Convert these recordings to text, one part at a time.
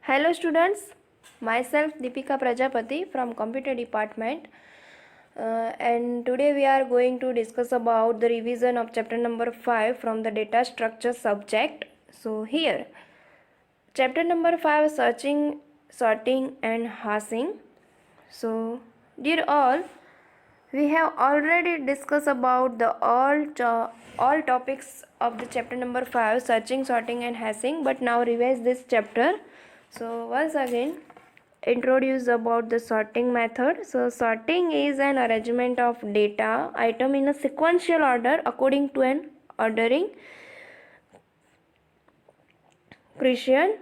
Hello students, myself Deepika Prajapati from Computer Department and today we are going to discuss about the revision of chapter number 5 from the data structure subject. So here, chapter number 5 searching, sorting and hashing. So dear all, we have already discussed about the all topics of the chapter number 5 searching, sorting and hashing, but now revise this chapter. So once again introduce about the sorting method. So sorting is an arrangement of data item in a sequential order according to an ordering criterion.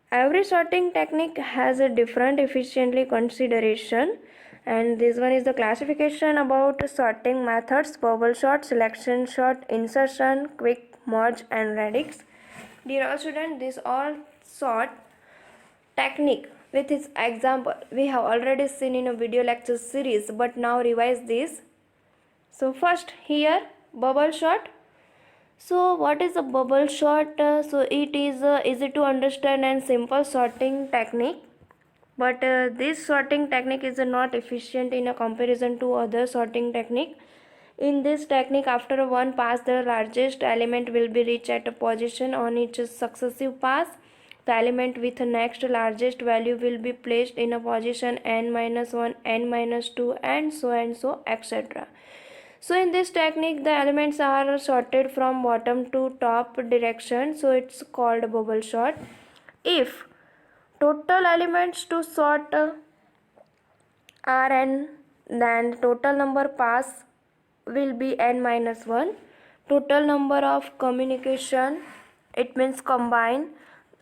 Every sorting technique has a different efficiently consideration, and this one is the classification about sorting methods: bubble sort, selection sort, insertion, quick merge and radix. Dear all students, this all sort technique with its example we have already seen in a video lecture series, but now revise this. So first here bubble sort. So what is a bubble sort? So it is easy to understand and simple sorting technique, but this sorting technique is not efficient in a comparison to other sorting technique. In this technique, after one pass, the largest element will be reached at a position on each successive pass. The element with the next largest value will be placed in a position n-1, n-2 and so etc. So in this technique the elements are sorted from bottom to top direction, so it's called bubble sort. If total elements to sort are n, then total number pass will be n-1. Total number of communication, it means combine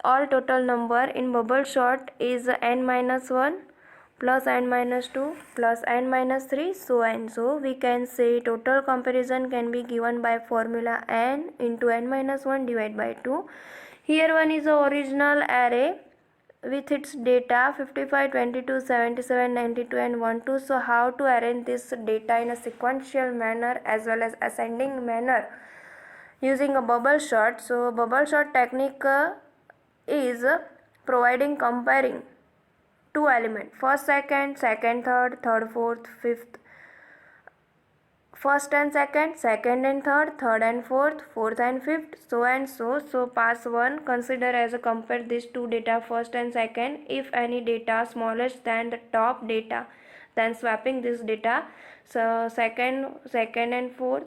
all total number in bubble sort is n-1 plus n-2 plus n-3, so and so. We can say total comparison can be given by formula n into n-1 divided by 2. Here one is the original array with its data 55, 22, 77, 92 and 12. So how to arrange this data in a sequential manner as well as ascending manner using a bubble sort. So bubble sort technique is providing comparing two elements: first, second, second, third, third, fourth, fifth, first and second, second and third, third and fourth, fourth and fifth, so and so. So pass 1 consider as a compare these two data first and second. If any data smallest than the top data, then swapping this data. So second and fourth,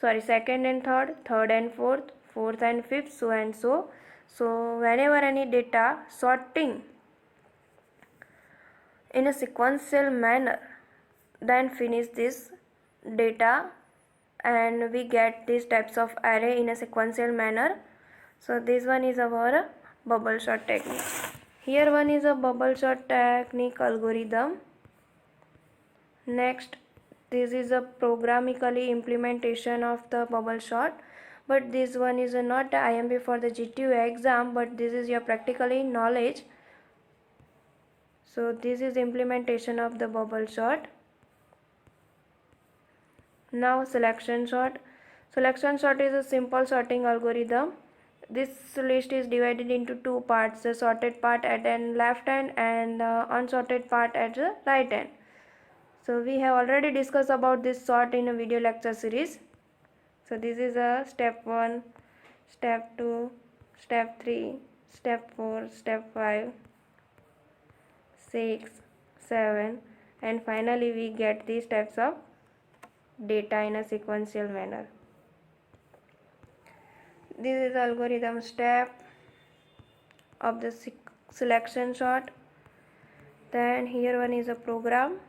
second and third, third and fourth, fourth and fifth, so and so. So whenever any data sorting in a sequential manner, then finish this data and we get these types of array in a sequential manner. So this one is our bubble sort technique. Here one is a bubble sort technique algorithm. Next, this is a programmatically implementation of the bubble sort, but this one is not IMP for the GTU exam, but this is your practically knowledge. So this is implementation of the bubble sort. Now selection sort. Selection sort is a simple sorting algorithm. This list is divided into two parts: the sorted part at the left hand and the unsorted part at the right hand. So we have already discussed about this sort in a video lecture series. So this is a step 1, step 2, step 3, step 4, step 5, 6, 7 and finally we get these types of data in a sequential manner. This is algorithm step of the selection sort. Then here one is a program.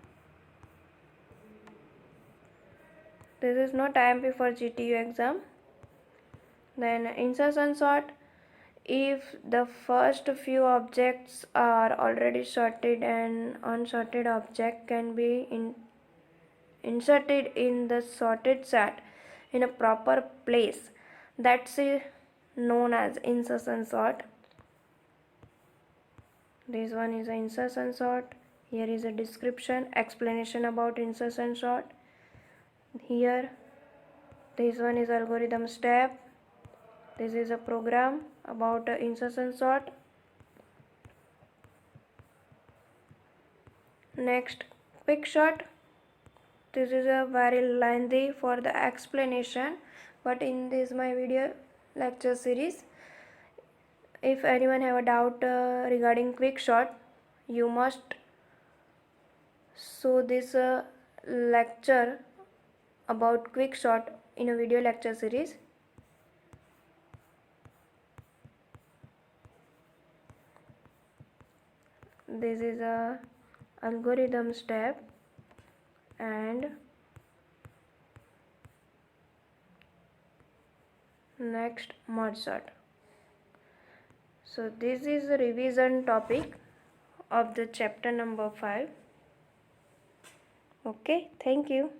This is not IMP for GTU exam. Then insertion sort. If the first few objects are already sorted, and unsorted object can be inserted in the sorted set in a proper place, that's known as insertion sort. This one is an insertion sort. Here is a description, explanation about insertion sort. Here this one is algorithm step. This is a program about insertion sort. Next, quick short. This is a very lengthy for the explanation, but in this my video lecture series, if anyone have a doubt regarding quick short, you must show this lecture about quick short in a video lecture series. This is a algorithm step and next merge sort. So this is the revision topic of the chapter number 5. Okay, thank you.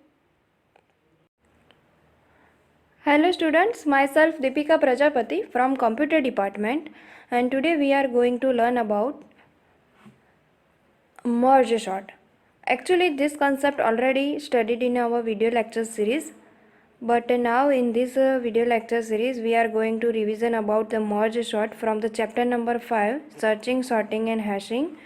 Hello students, myself Deepika Prajapati from Computer Department, and today we are going to learn about merge sort. Actually this concept already studied in our video lecture series, but now in this video lecture series we are going to revision about the merge sort from the chapter number 5, searching, sorting and hashing.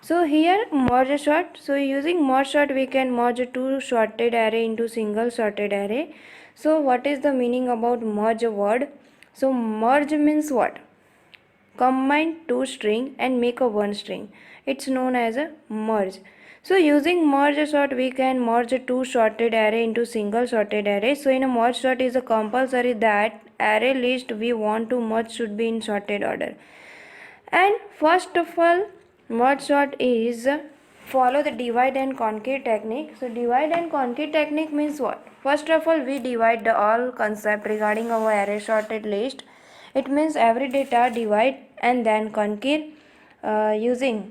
So here merge sort, so using merge sort we can merge two sorted array into single sorted array. So what is the meaning about merge word? So merge means what? Combine two string and make a one string. It's known as a merge. So using merge sort we can merge two sorted array into single sorted array. So in a merge sort is a compulsory that array list we want to merge should be in sorted order. And first of all, merge sort is follow the divide and conquer technique. So divide and conquer technique means what? First of all, we divide the all concept regarding our array sorted list. It means every data divide and then conquer using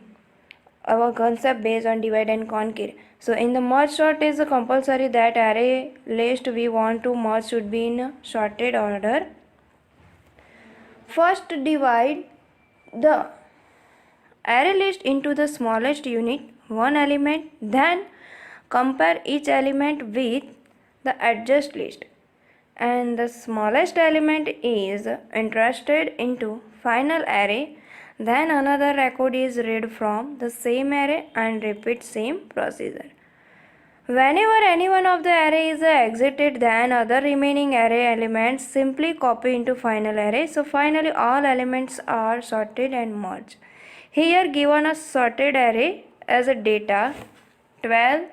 our concept based on divide and conquer. So in the merge sort is compulsory that array list we want to merge should be in sorted order. First divide the array list into the smallest unit, one element, then compare each element with the adjust list, and the smallest element is entrusted into final array, then another record is read from the same array and repeat same procedure. Whenever any one of the array is exited, then other remaining array elements simply copy into final array. So finally all elements are sorted and merged. Here given a sorted array as a data 12,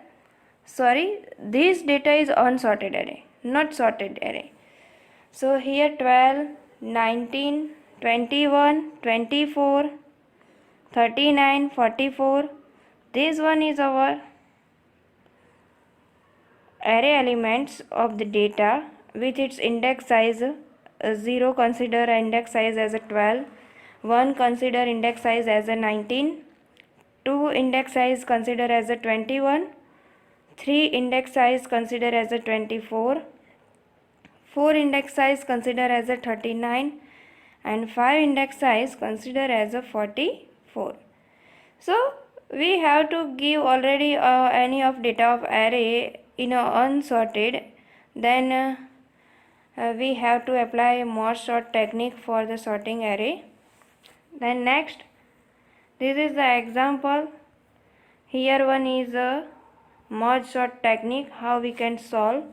this data is unsorted array, not sorted array. So here 12, 19, 21, 24, 39, 44, this one is our array elements of the data with its index size 0 consider index size as a 12, 1 consider index size as a 19, 2 index size consider as a 21, 3 index size consider as a 24, 4 index size consider as a 39, and 5 index size consider as a 44. So we have to give already any of data of array in a unsorted, then we have to apply a merge sort technique for the sorting array. Then next, this is the example. Here one is a merge sort technique, how we can solve.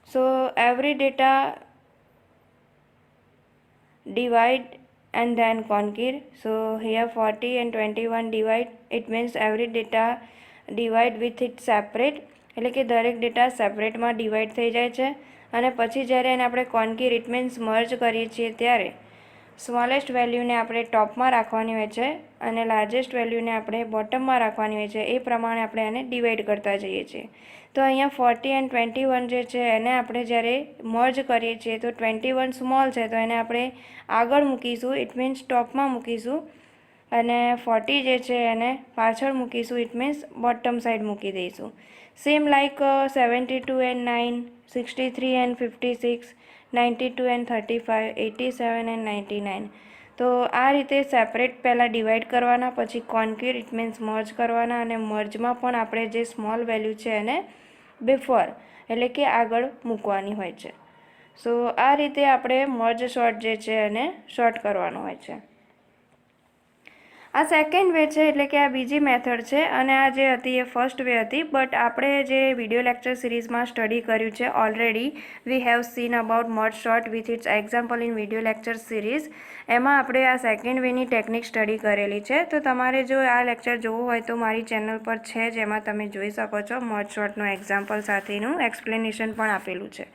So every data divide and then conquer. So here 40 and 21 divide, it means every data divide with it separate, એટલે કે દરેક data સેપરેટમાં divide થઈ જાય છે અને પછી જ્યારે એને આપણે કોન્કીર ઇટ મીન્સ મર્જ કરીએ છીએ ત્યારે સ્મોલેસ્ટ વેલ્યુને આપણે ટોપમાં રાખવાની હોય છે અને લાર્જેસ્ટ વેલ્યુને આપણે બોટમમાં રાખવાની હોય છે. એ પ્રમાણે આપણે એને ડિવાઈડ કરતા જઈએ છીએ. તો અહીંયા 40 એન્ડ 21 જે છે એને આપણે જ્યારે મર્જ કરીએ છીએ તો 21 સ્મોલ છે તો એને આપણે આગળ મૂકીશું, ઇટ મીન્સ ટોપમાં મૂકીશું, અને 40 જે છે એને પાછળ મૂકીશું, ઇટ મીન્સ બોટમ સાઈડ મૂકી દઈશું. Same like 72 and 9, 63 and 56, 92 and 35, 87 and 99. તો આ રીતે સેપરેટ પહેલાં ડિવાઈડ કરવાના, પછી કોન્ક્યુર ઇટ મીન્સ મર્જ કરવાના, અને મર્જમાં પણ આપણે જે સ્મોલ વેલ્યુ છે એને બિફોર એટલે કે આગળ મૂકવાની હોય છે. સો આ રીતે આપણે મર્જ શોર્ટ જે છે એને શોર્ટ કરવાનો હોય છે. આ સેકન્ડ વે છે, એટલે કે આ બીજી મેથડ છે, અને આ જે હતી એ ફર્સ્ટ વે હતી. બટ આપણે જે વિડીયો લેક્ચર સિરીઝમાં સ્ટડી કર્યું છે already, we have seen about merge sort with it's example in video lecture series. એમાં આપણે આ સેકન્ડ વેની ટેકનિક સ્ટડી કરેલી છે. તો તમારે જો આ લેક્ચર જોવું હોય તો મારી ચેનલ પર છે, જેમાં તમે જોઈ શકો છો. મર્જ સોર્ટનું એક્ઝામ્પલ સાથેનું એક્સપ્લેનેશન પણ આપેલું છે.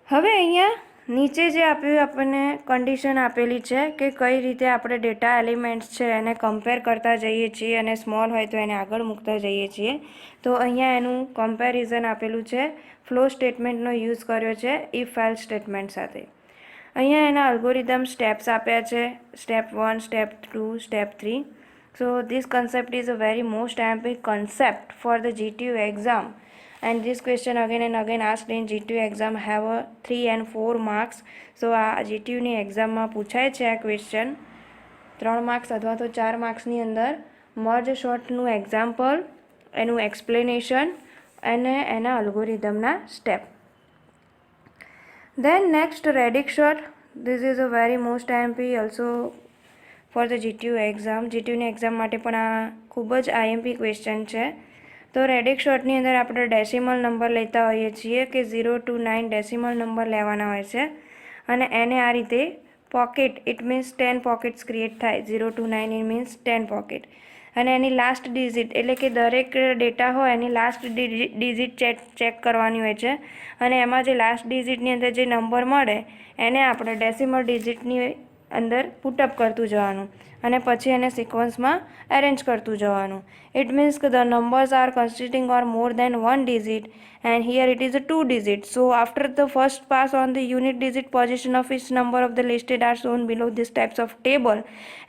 હવે અહીંયા નીચે જે આપ્યું આપણને કન્ડિશન આપેલી છે કે કઈ રીતે આપણે ડેટા એલિમેન્ટ્સ છે એને કમ્પેર કરતા જઈએ છીએ, અને સ્મોલ હોય તો એને આગળ મૂકતા જઈએ છીએ. તો અહીંયા એનું કમ્પેરિઝન આપેલું છે. ફ્લો સ્ટેટમેન્ટનો યુઝ કર્યો છે ઇફ એલ્સ સ્ટેટમેન્ટ સાથે. અહીંયા એના અલ્ગોરિધમ સ્ટેપ્સ આપ્યા છે, step 1, step 2, step 3. So this concept is a very most epic concept for the GTU exam. And this question again and again asked in GTU exam have a 3 and 4 marks. So આ GTUની એક્ઝામમાં પૂછાય છે આ question 3 marks અથવા તો 4 માર્ક્સની અંદર. Merge શોર્ટનું એક્ઝામ્પલ, એનું એક્સપ્લેનેશન અને એના અલ્ગોરિધમના step. Then next radix sort. This is a very most IMP also for the GTU exam. GTUની એક્ઝામ માટે પણ આ ખૂબ જ IMP ક્વેશ્ચન છે. તો રેડિક શોર્ટની અંદર આપણે ડેસિમલ નંબર લેતા હોઈએ છીએ કે 0 to 9 ડેસિમલ નંબર લેવાના હોય છે, અને એને આ રીતે pocket, it means 10 pockets create થાય. 0 to 9 ઇટ મીન્સ 10 પોકેટ. અને એની લાસ્ટ ડિજિટ, એટલે કે દરેક ડેટા હોય એની લાસ્ટ ડિજિટ ચેક કરવાની હોય છે, અને એમાં જે લાસ્ટ ડિજિટની અંદર જે નંબર મળે એને આપણે ડેસિમલ ડિજિટની અંદર પુટઅપ કરતું જવાનું, અને પછી એને સિક્વન્સમાં એરેન્જ કરતું જવાનું. ઇટ મીન્સ કે the numbers are consisting or more than 1 digit, and here it is a 2 digit. So after the first pass on the unit digit position of each number of the listed are shown below these types of table,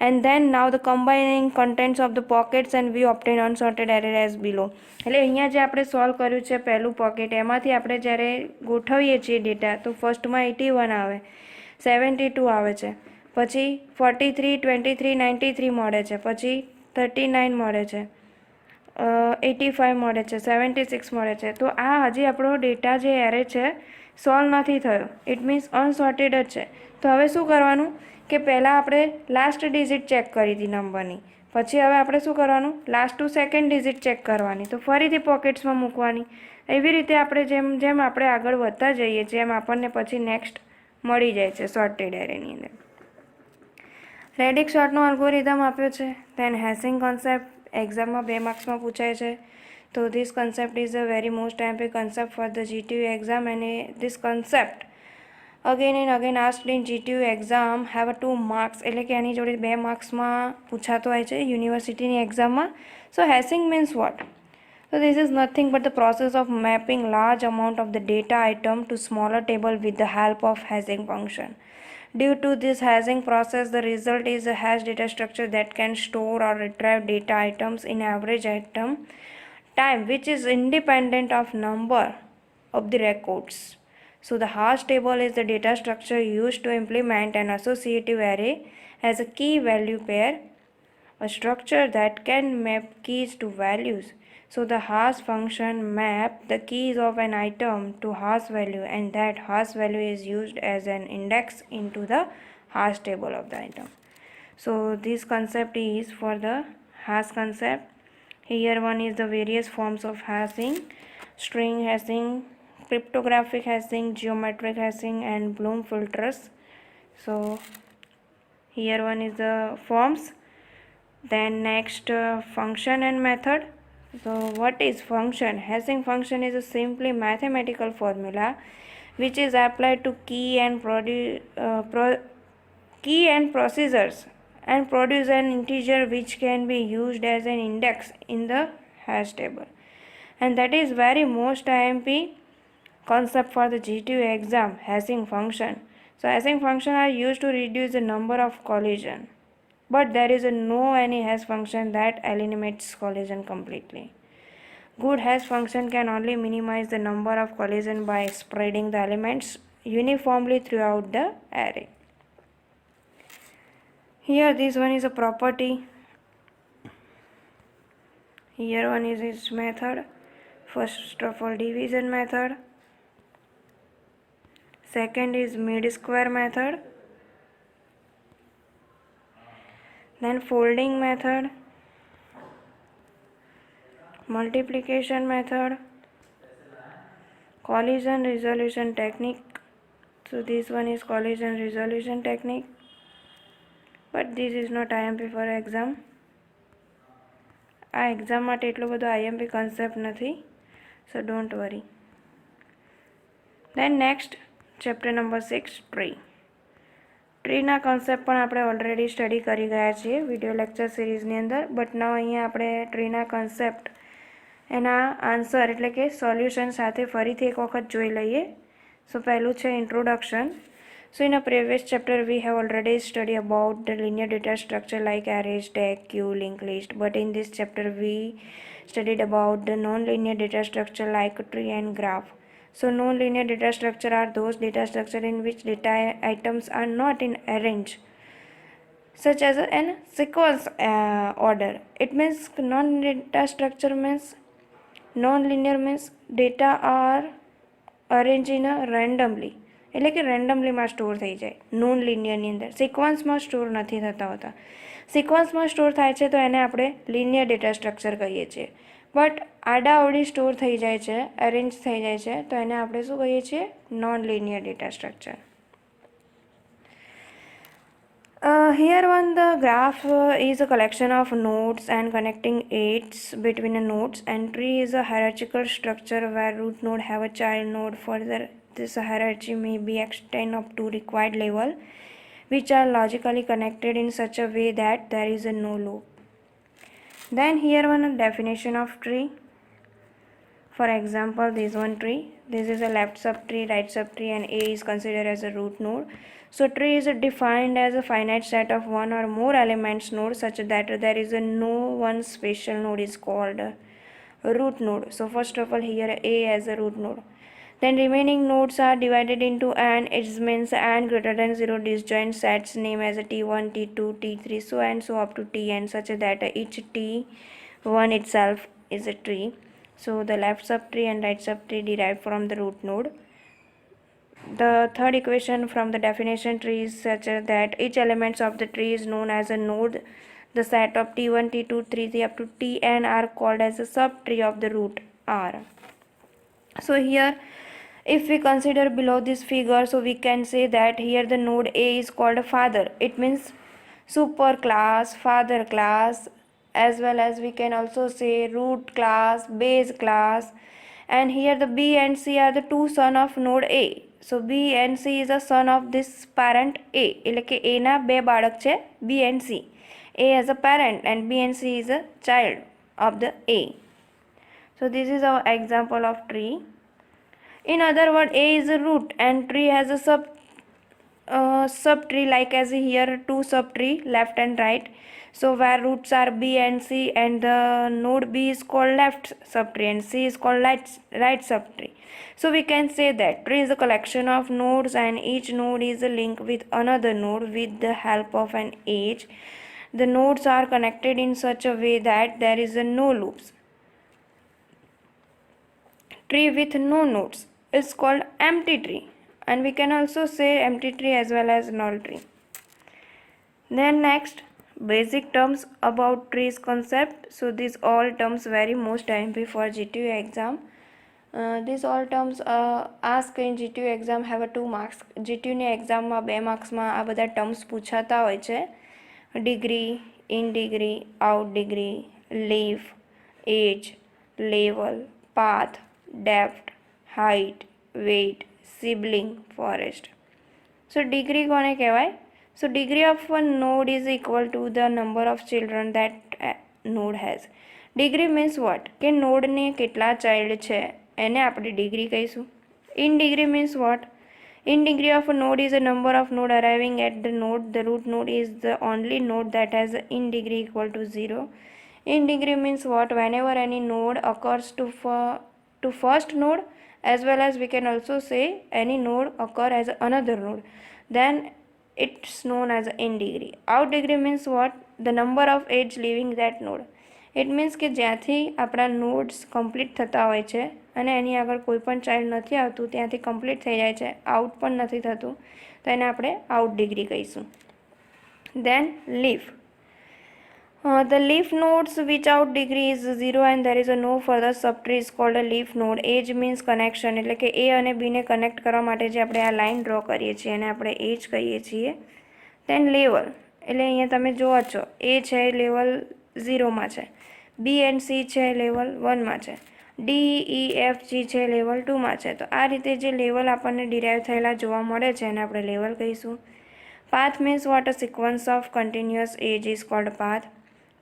and then now the combining contents of the pockets and we obtain unsorted array as below. એટલે અહીંયા જે આપણે solve કર્યું છે પહેલું pocket, એમાંથી આપણે જ્યારે ગોઠવીએ છીએ ડેટા તો ફર્સ્ટમાં 81 આવે, 72 આવે છે, પછી 43, 23, 93 મળે છે, પછી 39 મળે છે, 85 મળે છે, 76 મળે છે. તો આ હજી આપણો ડેટા જે એરે છે સોલ્વ નથી થયો, ઇટ મીન્સ અનસોર્ટેડ જ છે. તો હવે શું કરવાનું કે પહેલાં આપણે લાસ્ટ ડિજિટ ચેક કરી હતી નંબરની, પછી હવે આપણે શું કરવાનું, last two second digit check કરવાની, તો ફરીથી પોકેટ્સમાં મૂકવાની. એવી રીતે આપણે જેમ જેમ આપણે આગળ વધતા જઈએ છીએ એમ આપણને પછી નેક્સ્ટ મળી જાય છે સોર્ટેડ એરેની અંદર. રેડિક શોર્ટનો અલ્ગોરિધમ આપ્યો છે. ધેન હેશિંગ કોન્સેપ્ટ એક્ઝામમાં 2 માર્ક્સમાં પૂછાય છે. તો this concept is a very most epic concept for the GTU exam, અને this concept again and again asked in GTU exam have a 2 marks, એટલે કે એની જોડે 2 માર્ક્સમાં પૂછાતો હોય છે યુનિવર્સિટીની એક્ઝામમાં. So hashing means what? So this is nothing but the process of mapping large amount of the data item to smaller table with the help of hashing function. Due to this hashing process, the result is a hash data structure that can store or retrieve data items in average item time, which is independent of number of the records. So the hash table is the data structure used to implement an associative array as a key value pair, a structure that can map keys to values. So the hash function map the keys of an item to hash value, and that hash value is used as an index into the hash table of the item. So this concept is for the hash concept. Here one is the various forms of hashing: string hashing, cryptographic hashing, geometric hashing, and Bloom filters. So here one is the forms. Then next function and method. So what is function? Hashing function is a simply mathematical formula which is applied to key and procedures and produce an integer which can be used as an index in the hash table. And that is very most IMP concept for the GTU exam, hashing function. So hashing function are used to reduce the number of collision. But there is no any hash function that eliminates collision completely. Good hash function can only minimize the number of collision by spreading the elements uniformly throughout the array. Here this one is a property. Here one is its method. First of all, division method. Second is mid square method. then folding method, multiplication method, collision resolution technique. So this one is collision resolution technique, but this is not IMP for exam. આ exam માટે એટલો બધો IMP concept નથી, so don't worry. Then next, chapter number 6, tree. ટ્રીના concept પણ આપણે already study કરી ગયા છીએ વિડીયો લેક્ચર સિરીઝની અંદર, બટ નાવ અહીંયા આપણે ટ્રીના કોન્સેપ્ટ એના આન્સર એટલે કે સોલ્યુશન સાથે ફરીથી એક વખત જોઈ લઈએ. સો પહેલું છે introduction. So in a previous chapter we have already studied about the linear data structure like array, stack, queue, linked list, but in this chapter we studied about the non-linear data structure like tree and graph. So non-linear data structure are those data structure in which data items are not in arrange such as in sequence order. It means non-linear data structure means non-linear means data are arranged in a randomly, એટલે કે રેન્ડમલીમાં store થઈ જાય. Non લિનિયરની અંદર સિક્વન્સમાં store નથી થતા હોતા. સિક્વન્સમાં store થાય છે તો એને આપણે લિનિયર ડેટા સ્ટ્રક્ચર કહીએ છીએ. બટ આડાઅવળી સ્ટોર થઈ જાય છે, અરેન્જ થઈ જાય છે, તો એને આપણે શું કહીએ છીએ? Non linear data structure. Here on the graph is a collection of nodes and connecting edges between the nodes, and tree is a hierarchical structure where root node have a child node. Further, this hierarchy may be extended up to required level, which are logically connected in such a way that there is a no loop. Then here one definition of tree. For example, this one tree. This is a left subtree, right subtree, and A is considered as a root node. So tree is defined as a finite set of one or more elements node such that there is a no one special node is called a root node. So first of all here A as a root node. Then remaining nodes are divided into an means and greater than 0 disjoint sets named as a T1, T2, T3, so and so up to Tn such that each T1 itself is a tree. So the left subtree and right subtree derived from the root node. The third equation from the definition tree is such that each element of the tree is known as a node. The set of T1, T2, T3 up to Tn are called as a subtree of the root R. So here if we consider below this figure, so we can say that here the node A is called a father. It means super class, father class, as well as we can also say root class, base class. And here the B and C are the two sons of node A. So B and C is a son of this parent A. એટલે કે A ના બે બાળક છે B and C. A as a parent and B and C is a child of the A. So this is our example of tree. In other words, A is a root and tree has a subtree like as here two subtree left and right. So where roots are B and C and the node B is called left subtree and C is called right subtree. So we can say that tree is a collection of nodes and each node is a link with another node with the help of an edge. The nodes are connected in such a way that there is a no loops. Tree with no nodes is called empty tree, and we can also say empty tree as well as null tree. Then next, basic terms about trees concept. So these all terms very most IMP for GTU exam. These all terms ask in GTU exam have a 2 marks. GTU ની એક્ઝામમાં 2 માર્ક્સમાં આ બધા terms પૂછાતા હોય છે. Degree, in degree, out degree, leaf, edge, level, path, depth, height, weight, sibling, forest. So degree કોને કહેવાય? So degree of one node is equal to the number of children that node has. Degree means what? કે નોડને કેટલા child છે એને આપણે degree કહીશું. In degree means what? In degree of a node is a number of node arriving at the node. The root node is the only node that has in degree equal to 0. In degree means what? Whenever any node occurs to first node, as well as we can also say any node occur as another node, then it's known as in degree. Out degree means what? The number of edge leaving that node. It means કે જ્યાંથી આપણા nodes complete થતા હોય છે અને એની આગળ કોઈ પણ ચાઇલ્ડ નથી આવતું ત્યાંથી કમ્પ્લીટ થઈ જાય છે, આઉટ પણ નથી થતું, તો એને આપણે આઉટ ડિગ્રી કહીશું. Then leaf. The leaf nodes without degree is 0 and there is a no further subtree is called a leaf node. Edge means connection, એટલે કે A અને B ને કનેક્ટ કરવા માટે જે આપણે આ લાઇન ડ્રો કરીએ છીએ એને આપણે એજ કહીએ છીએ. દેન લેવલ, એટલે અહીંયા તમે જોવો છો A છે લેવલ 0માં છે, B એન્ડ C છે લેવલ 1માં છે, D E F G છે લેવલ 2માં છે. તો આ રીતે જે લેવલ આપણને ડિરાઈવ થયેલા જોવા મળે છે એને આપણે લેવલ કહીશું. Path means what a sequence of continuous edge is called path.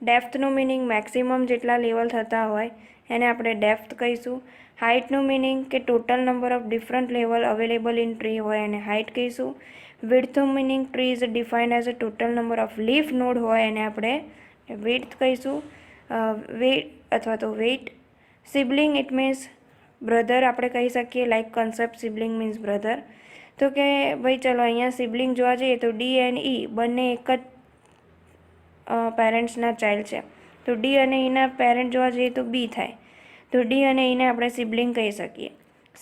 ડેપ્થનું મિનિંગ મેક્સિમમ જેટલા લેવલ થતા હોય એને આપણે ડેપ્થ કહીશું. હાઇટનું મિનિંગ કે total number of different level available in tree હોય એને હાઇટ કહીશું. વિડ્થનું meaning tree is defined as a total number of leaf node હોય એને આપણે વિડ્થ કહીશું, વેટ અથવા તો weight. Sibling it means brother આપણે કહી શકીએ, like concept sibling means brother. તો કે ભાઈ ચલો અહીંયા સિબલિંગ જોવા જઈએ તો ડી એન્ડ ઈ બંને એક જ પેરેન્ટ્સના ચાઇલ્ડ છે. તો ડી અને ઈના પેરેન્ટ જોવા જઈએ તો બી થાય, તો ડી અને ઈને આપણે સિબલિંગ કહી શકીએ.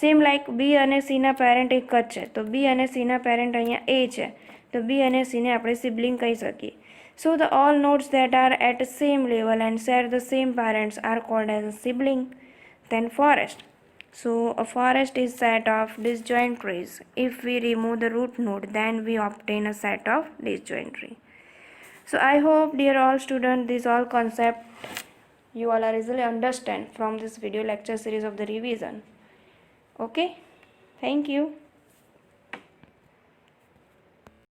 સેમ લાઇક બી અને સીના પેરેન્ટ એક જ છે, તો બી અને સીના પેરેન્ટ અહીંયા એ છે, તો બી અને સીને આપણે સિબલિંગ કહી શકીએ. So the all nodes that are at same level and share the same parents are called as a sibling. Then forest. So a forest is set of disjoint trees. If we remove the root node, then we obtain a set of disjoint tree. So I hope, dear all students, this all concept you all are easily understand from this video lecture series of the revision. Okay, thank you.